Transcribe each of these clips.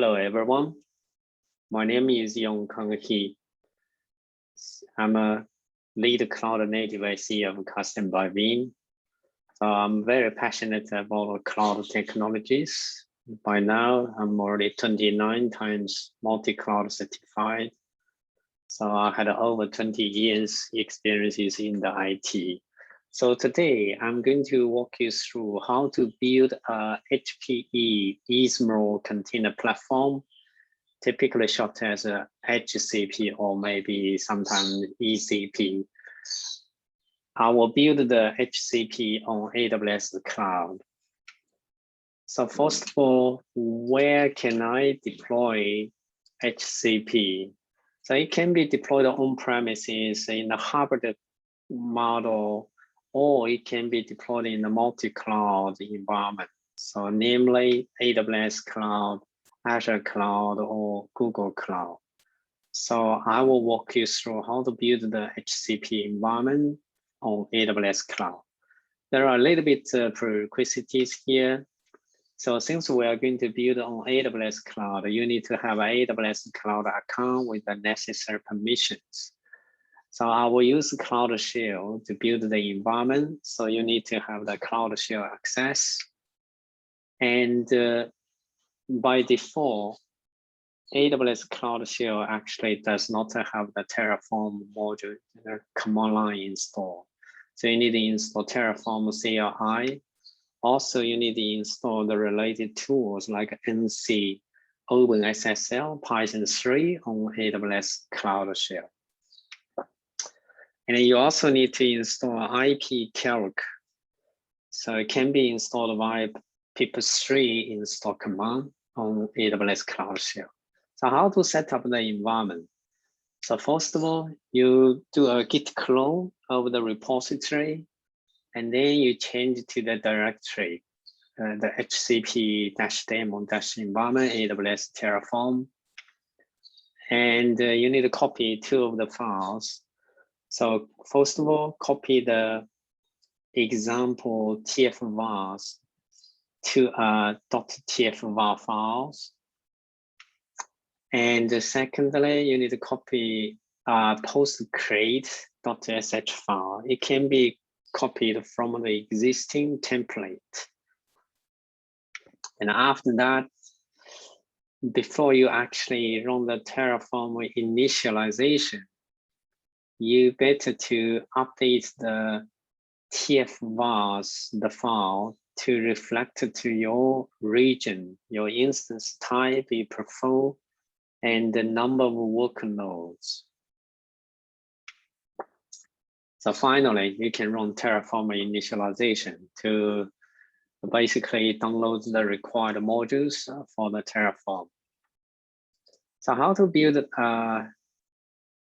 Hello, everyone. My name is Yongkang. I'm a lead cloud native IC of Custom by Veeam. So I'm very passionate about cloud technologies. By now, I'm already 29 times multi-cloud certified. So I had over 20 years experiences in the IT. So today I'm going to walk you through how to build a HPE Ezmeral Container Platform, typically short as a HCP or maybe sometimes ECP. I will build the HCP on AWS Cloud. So first of all, where can I deploy HCP? So it can be deployed on premises in a hybrid model, or it can be deployed in a multi-cloud environment. So namely AWS Cloud, Azure Cloud, or Google Cloud. So I will walk you through how to build the HCP environment on AWS Cloud. There are a little bit prerequisites here. So since we are going to build on AWS Cloud, you need to have an AWS Cloud account with the necessary permissions. So I will use Cloud Shell to build the environment. So you need to have the Cloud Shell access. And by default, AWS Cloud Shell actually does not have the Terraform module command line installed. So you need to install Terraform CLI. Also, you need to install the related tools like NC, OpenSSL, Python 3 on AWS Cloud Shell. And you also need to install ipcalc. So it can be installed via pip3 install command on AWS Cloud Shell. So how to set up the environment? So first of all, you do a git clone of the repository, and then you change to the directory, the HCP-demo-environment, AWS Terraform. And you need to copy two of the files. So first of all, copy the example tf-vars to .tf-var files. And secondly, you need to copy post-create.sh file. It can be copied from the existing template. And after that, before you actually run the Terraform initialization, you better to update the tf-vars, the file, to reflect to your region, your instance type you prefer, and the number of workloads. So finally, you can run Terraform initialization to basically download the required modules for the Terraform. So how to build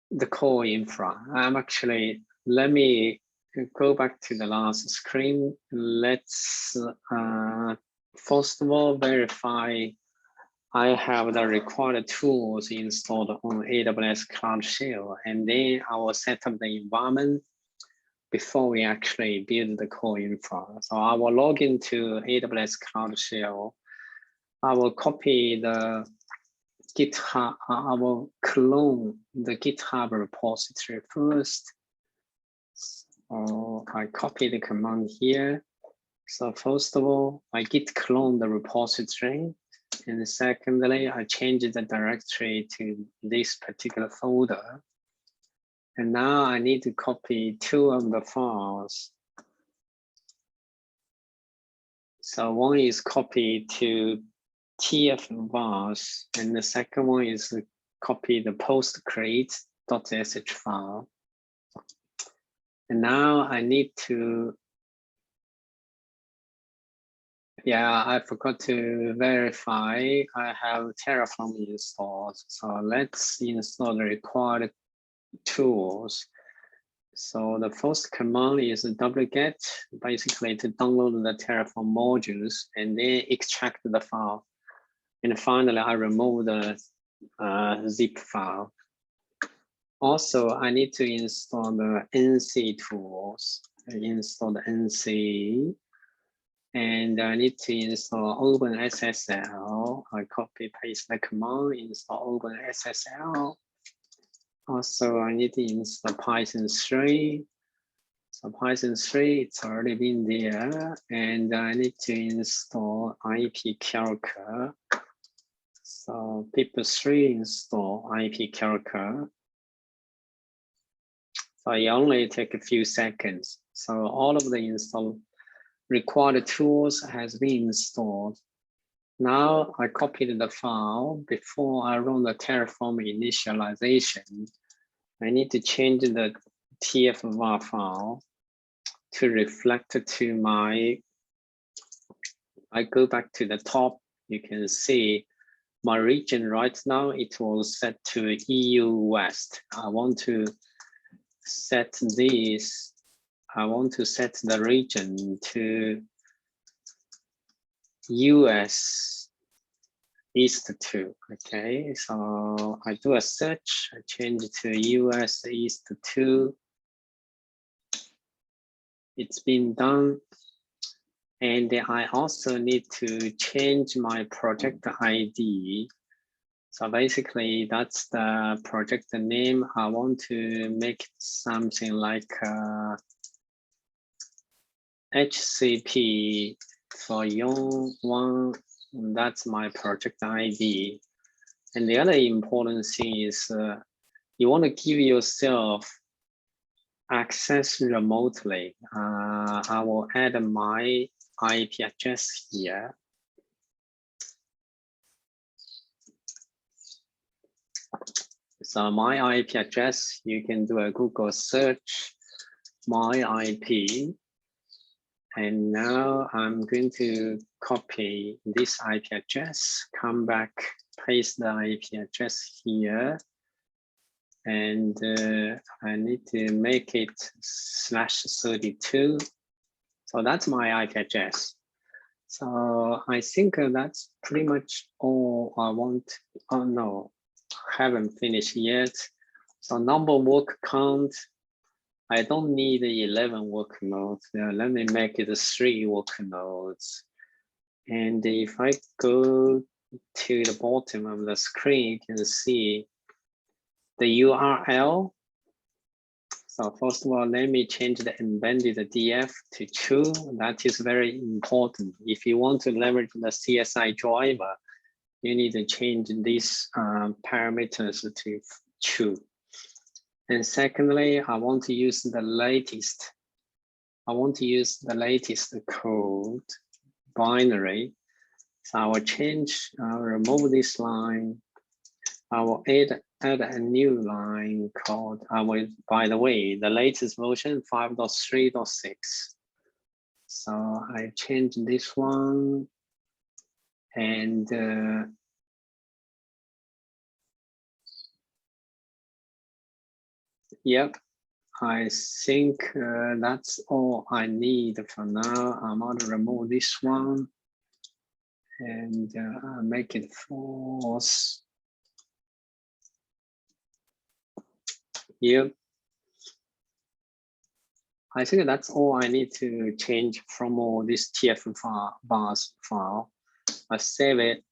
the core infra? Let me go back to the last screen. Let's first of all verify I have the required tools installed on AWS Cloud Shell, and then I will set up the environment before we actually build the core infra. So I will log into AWS Cloud Shell. I will copy the GitHub, I will clone the GitHub repository first. So I copy the command here. So first of all, I git clone the repository. And secondly, I change the directory to this particular folder. And now I need to copy two of the files. So one is copied to tf-vars, and the second one is copy the post-create.sh file. And now I need to, I forgot to verify I have Terraform installed. So let's install the required tools. So the first command is wget, basically to download the Terraform modules and then extract the file. And finally, I remove the zip file. Also, I need to install the NC tools. I install the NC And I need to install OpenSSL. I copy paste the command, install OpenSSL. Also, I need to install Python 3. So Python 3, it's already been there. And I need to install IP Calculator. So pip3 install IP Calculator. So it only take a few seconds. So all of the install required tools has been installed. Now I copied the file. Before I run the Terraform initialization, I need to change the TF-var file to reflect to my, I go back to the top, you can see my region right now, it was set to EU West. I want to set this, I want to set the region to US East 2, okay? So I do a search, I change it to US East 2. It's been done. And I also need to change my project ID. So basically that's the project name. I want to make it something like HCP for Yongkang. That's my project ID. And the other important thing is you want to give yourself access remotely. I will add my IP address here. So my IP address, you can do a Google search, my IP. And now I'm going to copy this IP address, come back, paste the IP address here. And I need to make it /32. So that's my IP address. So I think that's pretty much all I want. Oh no, haven't finished yet. So number work count, I don't need 11 work nodes. Let me make it 3 work nodes. And if I go to the bottom of the screen, you can see the URL. So first of all, let me change the embedded DF to true. That is very important. If you want to leverage the CSI driver, you need to change these parameters to true. And secondly, I want to use the latest. I want to use the latest code binary. So I will change, I'll remove this line. I will add a new line called, by the way, the latest version 5.3.6. So I change this one and yep, I think that's all I need for now. I'm going to remove this one and make it false. Yep. I think that's all I need to change from all this TF-vars file. I save it.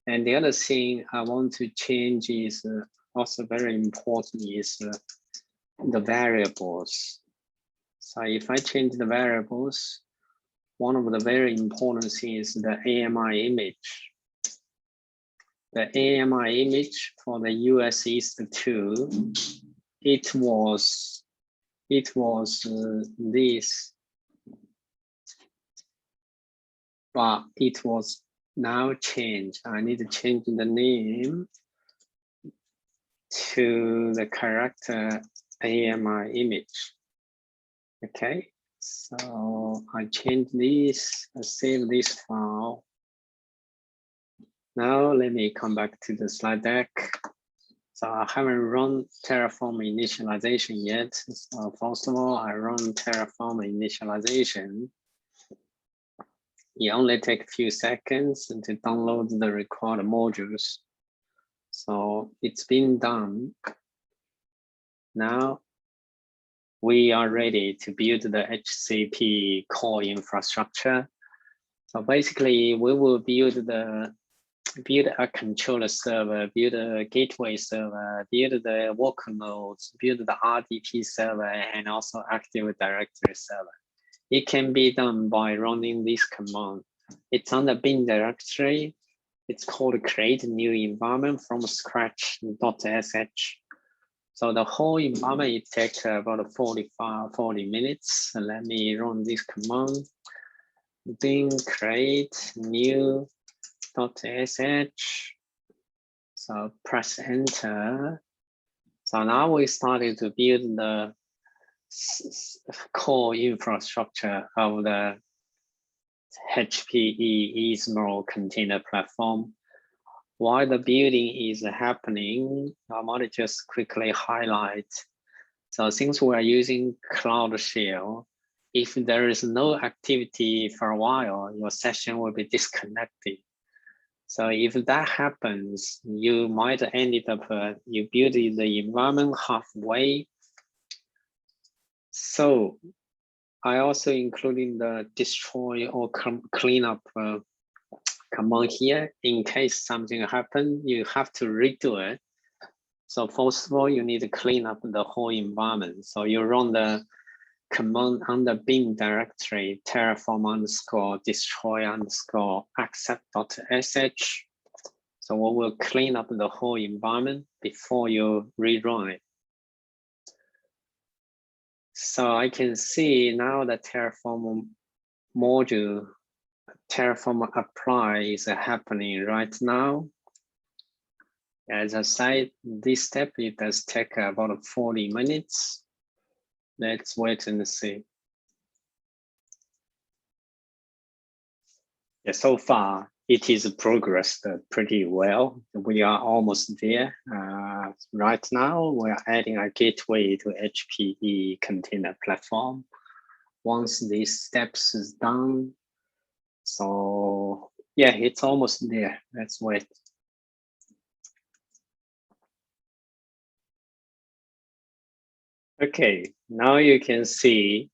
And the other thing I want to change is also very important is the variables. So if I change the variables, one of the very important things is the AMI image. The AMI image for the US East 2, it was this, but it was now changed. I need to change the name to the correct AMI image. Okay, so I change this, I save this file. Now let me come back to the slide deck. So I haven't run Terraform initialization yet. So first of all, I run Terraform initialization. It only takes a few seconds to download the required modules. So it's been done. Now we are ready to build the HCP core infrastructure. So basically, we will build a controller server, build a gateway server, build the workloads, build the RDP server, and also Active Directory server. It can be done by running this command. It's on the bin directory. It's called create new environment from scratch.sh. So the whole environment, it takes about 40 minutes. So let me run this command. Bin create new .sh. So press enter. So now we started to build the core infrastructure of the HPE Ezmeral Container Platform. While the building is happening, I want to just quickly highlight. So since we are using Cloud Shell, if there is no activity for a while, your session will be disconnected. So if that happens, you might end up, you build the environment halfway. So I also including the destroy or clean up command here. In case something happens, you have to redo it. So first of all, you need to clean up the whole environment. So you run the command on the bin directory, terraform_destroy_accept.sh. So we will clean up the whole environment before you rerun it. So I can see now the Terraform module, Terraform apply is happening right now. As I said, this step, it does take about 40 minutes. Let's wait and see. Yeah, so far, it is progressed pretty well. We are almost there. Right now, we're adding a gateway to HPE Container Platform. Once these steps is done, so yeah, it's almost there. Let's wait. Okay, now you can see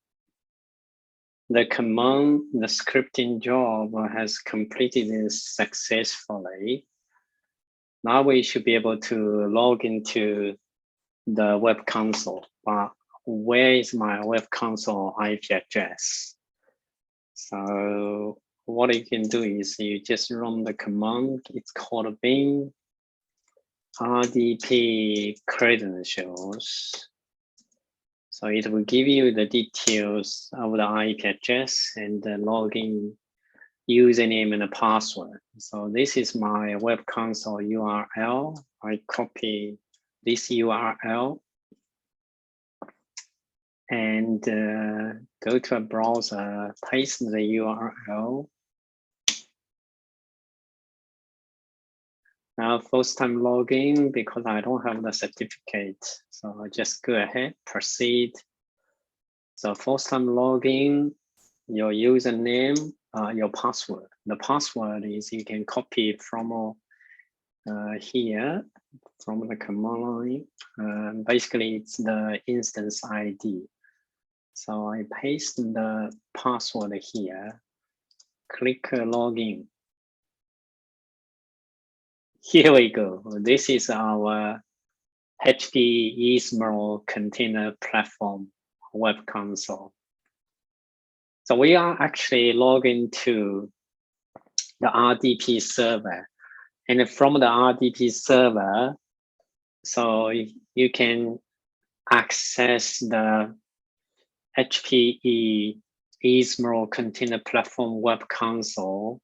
the command, the scripting job has completed successfully. Now we should be able to log into the web console. But where is my web console IP address? So what you can do is you just run the command. It's called bin RDP credentials. So it will give you the details of the IP address and the login username and the password. So this is my web console URL. I copy this URL and go to a browser, paste the URL. Now, first time login because I don't have the certificate. So I just go ahead, proceed. So first time login, your username, your password. The password is you can copy from here, from the command line. Basically, it's the instance ID. So I paste the password here, click login. Here we go. This is our HPE Ezmeral Container Platform web console. So we are actually logging to the RDP server. And from the RDP server, so you can access the HPE Ezmeral Container Platform web console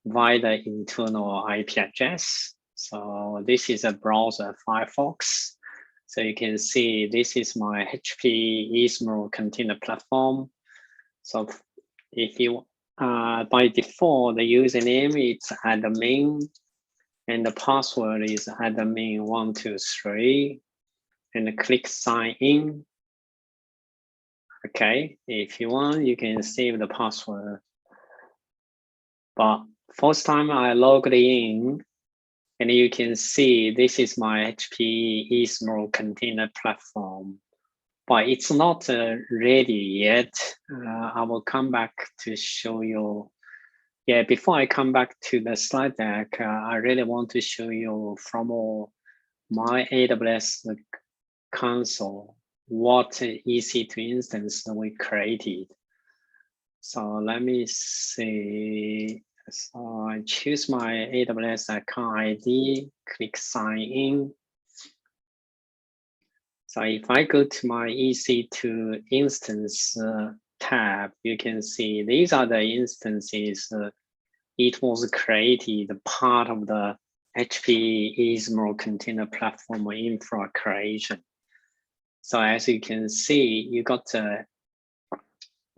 via the internal IP address. So this is a browser, Firefox. So you can see this is my HPE Ezmeral Container Platform. So if you, by default, the username is admin and the password is admin123 and click sign in. Okay, if you want, you can save the password. But first time I logged in, and you can see this is my HPE Ezmeral Container Platform but it's not ready yet. I will come back to show you. Yeah, before I come back to the slide deck, I really want to show you from my AWS console what EC2 instance we created. So let me see. So I choose my AWS account ID, click sign in. So if I go to my EC2 instance tab, you can see these are the instances. It was created part of the HPE Ezmeral Container Platform infra creation. So as you can see, you got the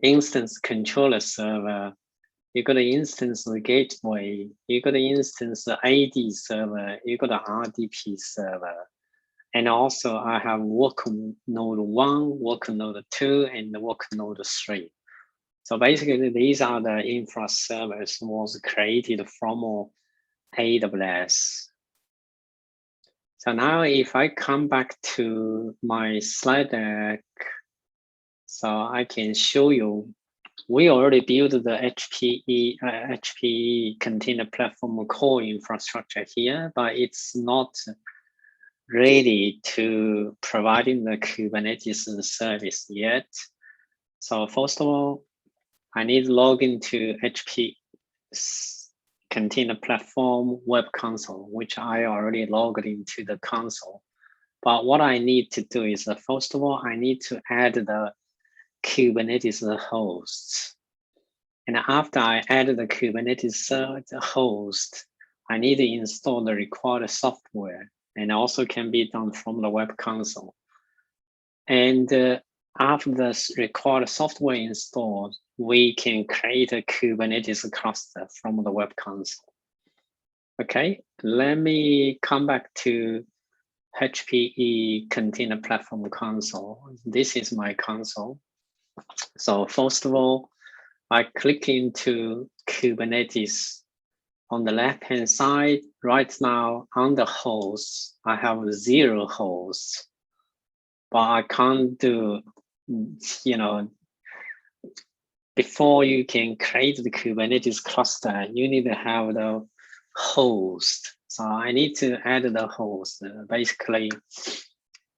instance controller server, you got the instance gateway, you got the instance AD server, you got the RDP server. And also I have work node 1, work node 2, and the work node 3. So basically these are the infra servers was created from AWS. So now if I come back to my slide deck, so I can show you, we already built the HPE Container Platform core infrastructure here, but it's not ready to providing the Kubernetes service yet. So first of all, I need to log into HPE Container Platform Web Console, which I already logged into the console. But what I need to do is, first of all, I need to add the Kubernetes hosts. And after I add the Kubernetes host, I need to install the required software, and also can be done from the web console. And after the required software installed, we can create a Kubernetes cluster from the web console. Okay, let me come back to HPE Container Platform console. This is my console. So first of all, I click into Kubernetes. On the left-hand side, right now on the hosts, I have 0 hosts, but I can't do, before you can create the Kubernetes cluster, you need to have the host. So I need to add the host. Basically,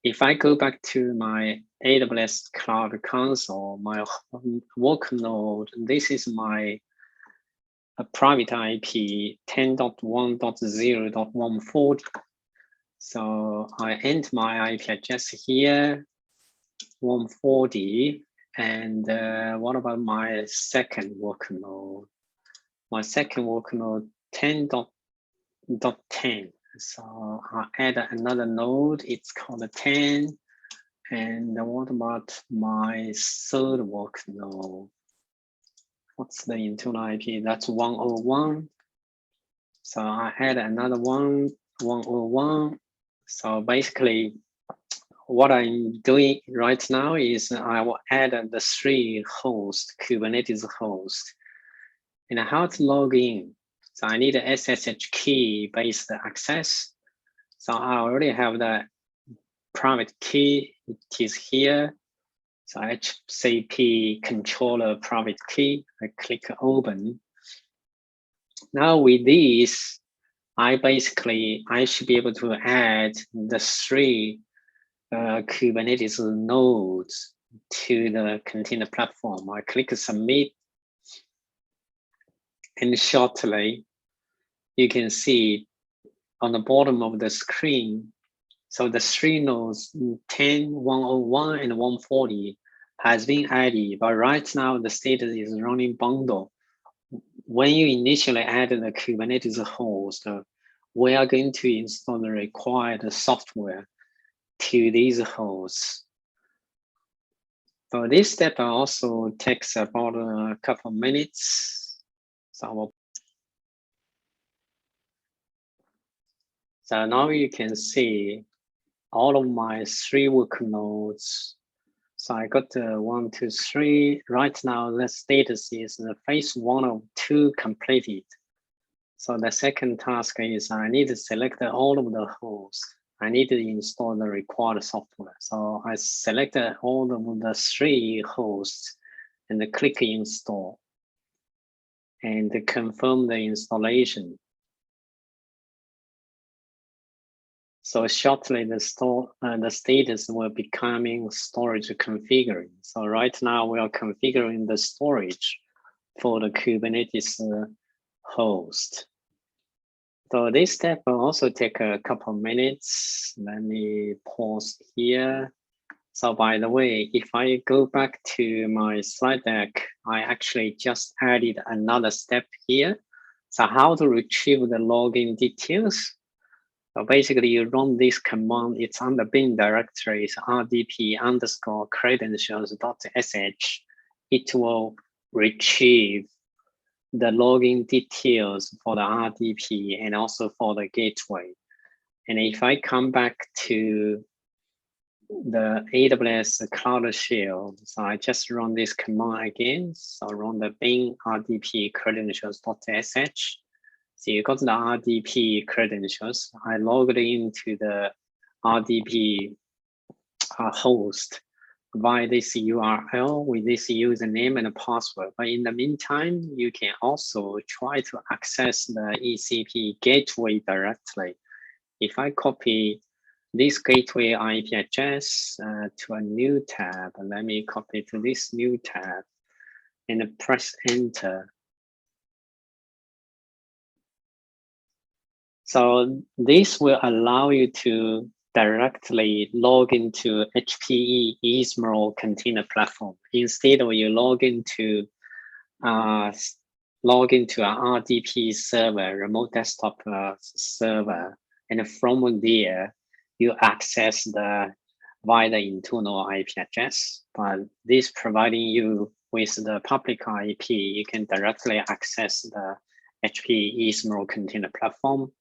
if I go back to my AWS Cloud console, my work node, this is my private IP 10.1.0.140. So I enter my IP address here, 140. And what about my second work node? My second work node 10.10. So I add another node, it's called 10. And what about my third work node? What's the internal IP? That's 101. So I add another one, 101. So basically, what I'm doing right now is I will add the 3 host, Kubernetes host. And how to log in? So I need a SSH key based access. So I already have the private key, it is here. So HCP controller private key, I click open. Now with this, I should be able to add the 3 Kubernetes nodes to the container platform. I click submit, and shortly you can see on the bottom of the screen, so the 3 nodes 10, 101, and 140 has been added, but right now the status is running bundle. When you initially add the Kubernetes host, we are going to install the required software to these hosts. So this step also takes about a couple of minutes. So now you can see all of my 3 work nodes. So I got 1, 2, 3. Right now, the status is the phase 1 of 2 completed. So the second task is I need to select all of the hosts. I need to install the required software. So I selected all of the 3 hosts and click install and confirm the installation. So shortly the status will be coming storage configuring. So right now we are configuring the storage for the Kubernetes host. So this step will also take a couple of minutes. Let me pause here. So by the way, if I go back to my slide deck, I actually just added another step here. So how to retrieve the login details? So basically you run this command, it's on the bin directory, it's rdp_credentials.sh. It will retrieve the login details for the RDP and also for the gateway. And if I come back to the AWS Cloud Shell, so I just run this command again. So run the bin rdp credentials.sh. So you got the RDP credentials. I logged into the RDP host via this URL with this username and password. But in the meantime, you can also try to access the ECP gateway directly. If I copy this gateway IP address to a new tab, let me copy to this new tab and press enter. So this will allow you to directly log into HPE Ezmeral Container Platform. Instead of you log into an RDP server, remote desktop server, and from there you access via the internal IP address. But this providing you with the public IP, you can directly access the HPE Ezmeral Container Platform.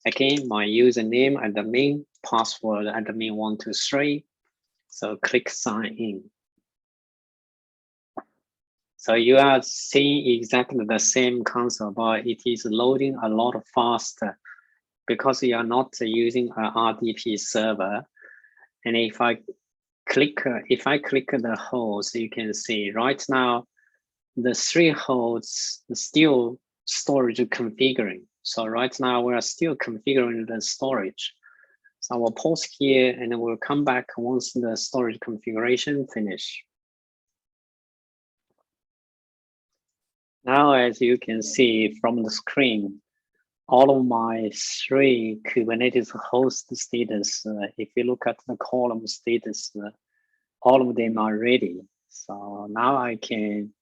Again, my username admin, password admin123. So click sign in. So you are seeing exactly the same console, but it is loading a lot faster because you are not using an RDP server. And if I click the host, you can see right now the 3 hosts still storage configuring. So right now we are still configuring the storage. So I will pause here and we'll come back once the storage configuration finish. Now, as you can see from the screen, all of my 3 Kubernetes host status, if you look at the column status, all of them are ready. So now I can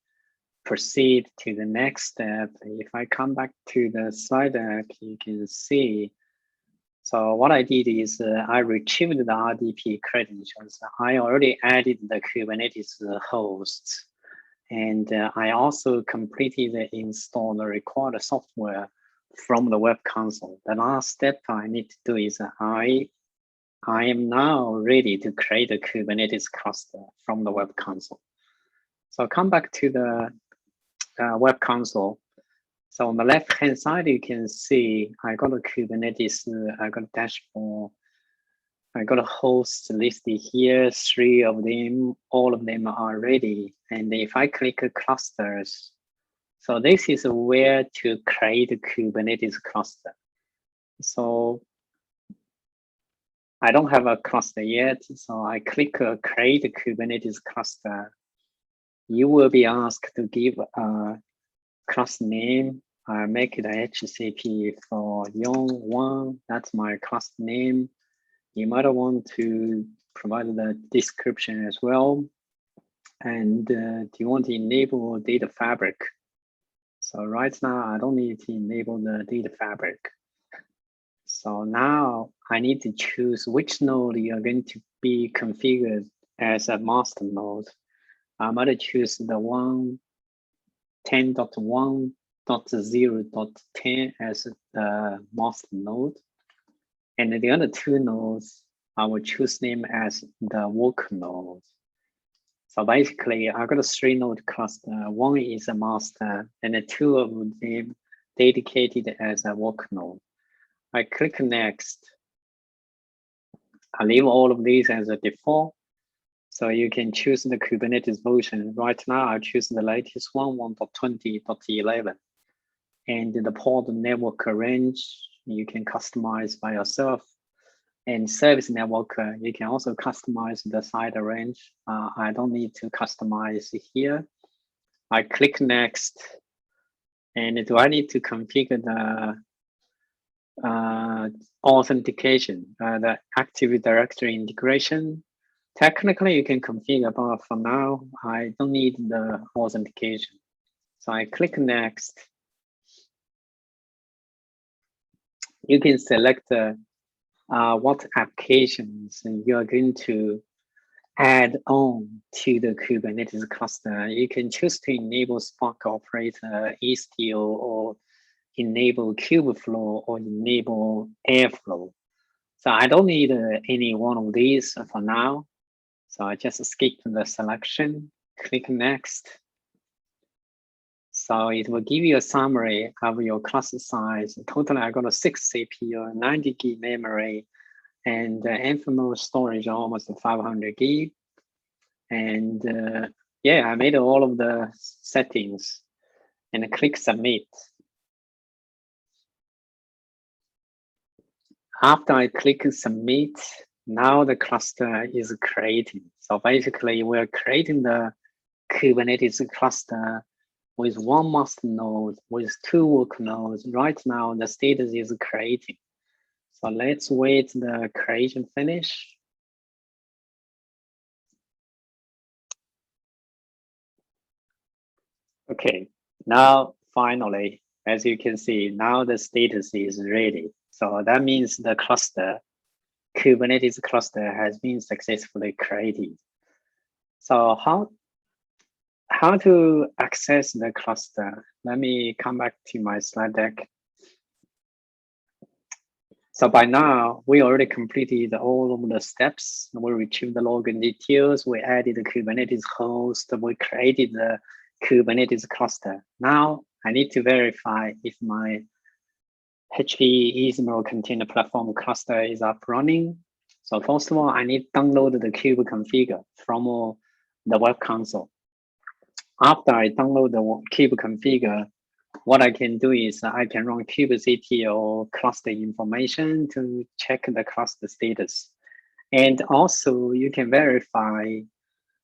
proceed to the next step. If I come back to the slide deck, you can see. So what I did is I retrieved the RDP credentials. I already added the Kubernetes hosts. And I also completed the install the required software from the web console. The last step I need to do is I am now ready to create a Kubernetes cluster from the web console. So come back to the web console. So on the left-hand side, you can see I got a Kubernetes, I got a dashboard, I got a host listed here, 3 of them, all of them are ready. And if I click clusters, so this is where to create a Kubernetes cluster. So I don't have a cluster yet, so I click create a Kubernetes cluster. You will be asked to give a cluster name. I make it a HCP for Yongkang. That's my cluster name. You might want to provide the description as well. And do you want to enable data fabric? So right now, I don't need to enable the data fabric. So now I need to choose which node you're going to be configured as a master node. I'm going to choose the 10.1.0.10 as the master node. And the other 2 nodes, I will choose them as the work nodes. So basically, I got a 3 node cluster. 1 is a master, and the 2 of them dedicated as a work node. I click next. I leave all of these as a default. So you can choose the Kubernetes version. Right now, I choose the latest one, 1.20.11. And the port network range, you can customize by yourself. And service network, you can also customize the side range. I don't need to customize here. I click next. And do I need to configure the authentication, the Active Directory integration? Technically, you can configure, but for now, I don't need the authentication. So I click next. You can select what applications you are going to add on to the Kubernetes cluster. You can choose to enable Spark operator, Istio, or enable Kubeflow, or enable Airflow. So I don't need any one of these for now. So I just skip the selection, click next. So it will give you a summary of your cluster size. Totally, I got a 6 CPU, 90 gig memory, and infra storage almost 500 gig. And yeah, I made all of the settings and click submit. After I click submit, now the cluster is creating. So basically, we're creating the Kubernetes cluster with one master node, with 2 work nodes. Right now, the status is creating. So let's wait the creation finish. Okay, now finally, as you can see, now the status is ready. So that means the cluster, Kubernetes cluster has been successfully created. So how to access the cluster? Let me come back to my slide deck. So by now, we already completed all of the steps. We retrieved the login details. We added the Kubernetes host. We created the Kubernetes cluster. Now I need to verify if my HPE Ezmeral Container Platform cluster is up running. So first of all, I need to download the kube configure from the web console. After I download the kube configure, what I can do is I can run kubectl or cluster information to check the cluster status. And also you can verify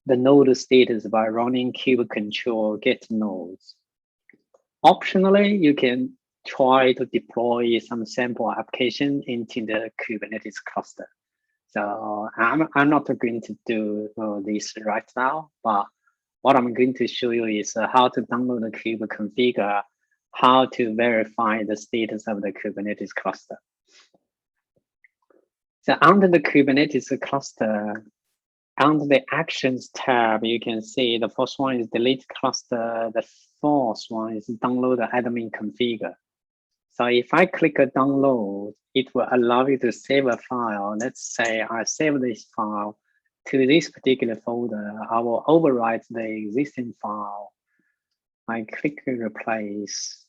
the node status by running kube control get nodes. Optionally, you can try to deploy some sample application into the Kubernetes cluster. So I'm not going to do this right now, but what I'm going to show you is how to download the kube configure, how to verify the status of the Kubernetes cluster. So under the Kubernetes cluster, under the Actions tab, you can see the first one is delete cluster. The fourth one is download the admin configure. So if I click a download, it will allow you to save a file. Let's say I save this file to this particular folder. I will overwrite the existing file. I click replace.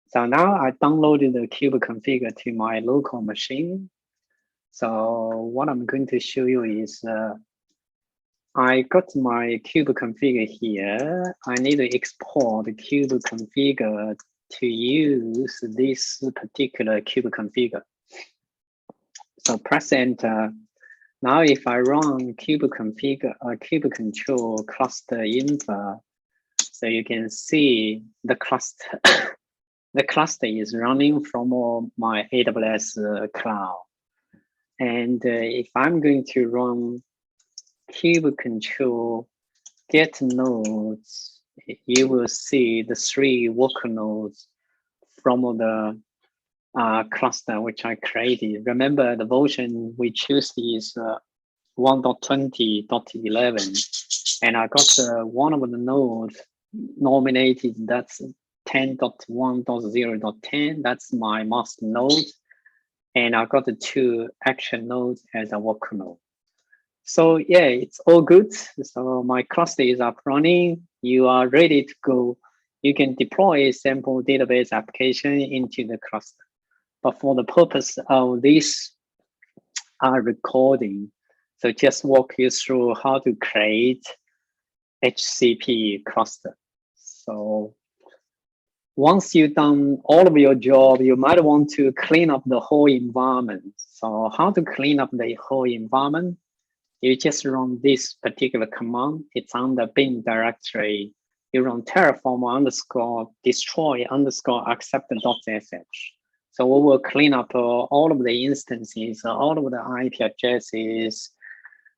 So now I downloaded the kube configure to my local machine. So what I'm going to show you is I got my kube configure here. I need to export the kube configure to use this particular kube configure. So press enter. Now if I run kube configure or kube control cluster infra, so you can see the cluster. The cluster is running from my AWS cloud. And if I'm going to run kube control get nodes, you will see the 3 work nodes from the cluster which I created. Remember the version we choose is 1.20.11, and I got one of the nodes nominated, that's 10.1.0.10. That's my master node, and I got the 2 action nodes as a work node. So yeah, it's all good. So my cluster is up running. You are ready to go. You can deploy a sample database application into the cluster. But for the purpose of this are recording. So just walk you through how to create HCP cluster. So once you've done all of your job, you might want to clean up the whole environment. So how to clean up the whole environment? You just run this particular command. It's on the bin directory. You run terraform underscore destroy underscore accept.sh. So we will clean up all of the instances, all of the IP addresses,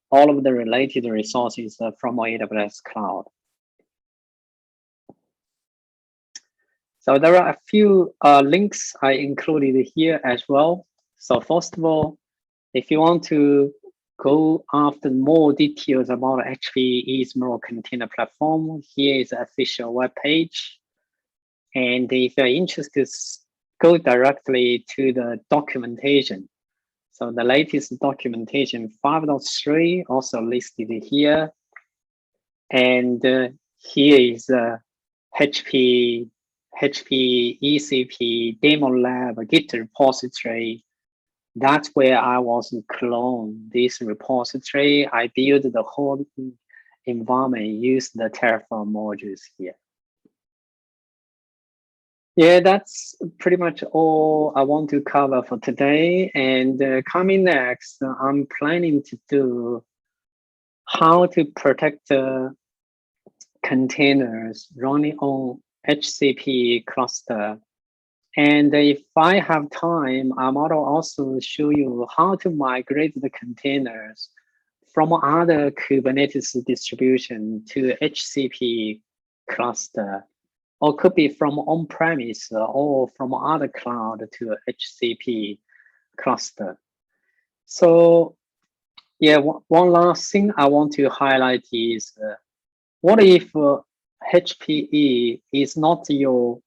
all of the related resources from AWS Cloud. So there are a few links I included here as well. So first of all, if you want to go after more details about HPE Ezmeral Container Platform, here is the official web page. And if you're interested, go directly to the documentation. So the latest documentation 5.3 also listed here. And here is HPE ECP demo lab Git repository. That's where I was clone this repository. I built the whole environment, use the Terraform modules here. Yeah, that's pretty much all I want to cover for today. And coming next, I'm planning to do how to protect containers running on HCP cluster. And if I have time, I might also show you how to migrate the containers from other Kubernetes distribution to HCP cluster, or could be from on-premise or from other cloud to HCP cluster. So yeah, one last thing I want to highlight is what if HPE is not your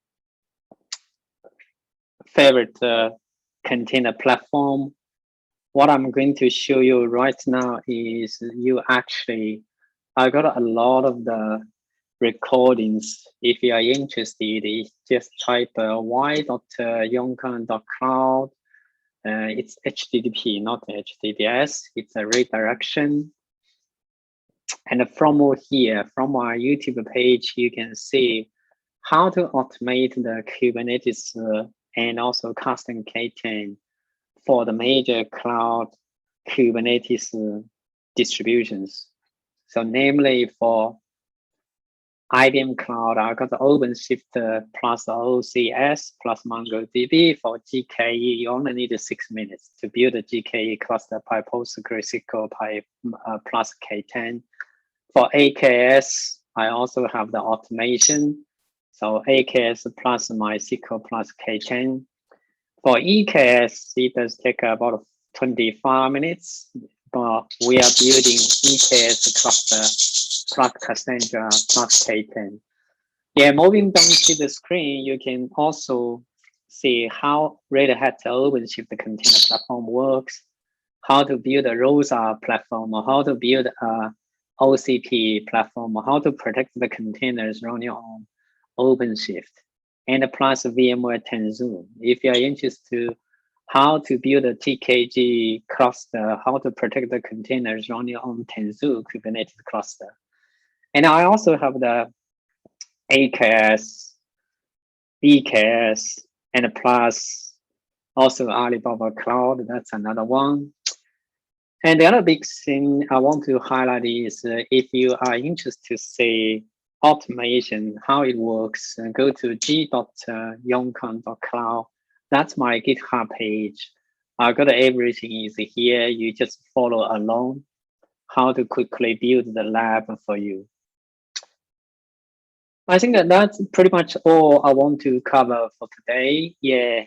favorite container platform? What I'm going to show you right now is I got a lot of the recordings. If you are interested, just type y.yongkang.cloud. It's HTTP, not HTTPS. It's a redirection. And from here, from our YouTube page, you can see how to automate the Kubernetes and also custom K10 for the major cloud Kubernetes distributions. So namely for IBM Cloud, I got the OpenShift plus OCS plus MongoDB. For GKE, you only need 6 minutes to build a GKE cluster by PostgreSQL plus K10. For AKS, I also have the automation. So AKS plus MySQL plus K10. For EKS, it does take about 25 minutes, but we are building EKS cluster plus Cassandra plus K10. Yeah, moving down to the screen, you can also see how Red Hat OpenShift Container Platform works, how to build a ROSA platform, or how to build a OCP platform, or how to protect the containers running on OpenShift, and plus VMware Tanzu. If you are interested how to build a TKG cluster, how to protect the containers running on Tanzu Kubernetes cluster. And I also have the AKS, EKS, and plus also Alibaba Cloud. That's another one. And the other big thing I want to highlight is if you are interested to see automation, how it works, go to g.yongkang.cloud. That's my GitHub page. I got everything is here. You just follow along how to quickly build the lab for you. I think that's pretty much all I want to cover for today. Yeah,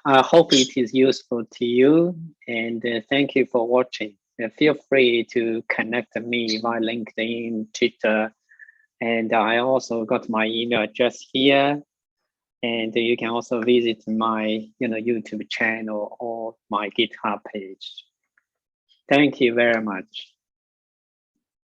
I hope it is useful to you, and thank you for watching. Feel free to connect me via LinkedIn, Twitter, and I also got my email address here. And you can also visit my YouTube channel or my GitHub page. Thank you very much.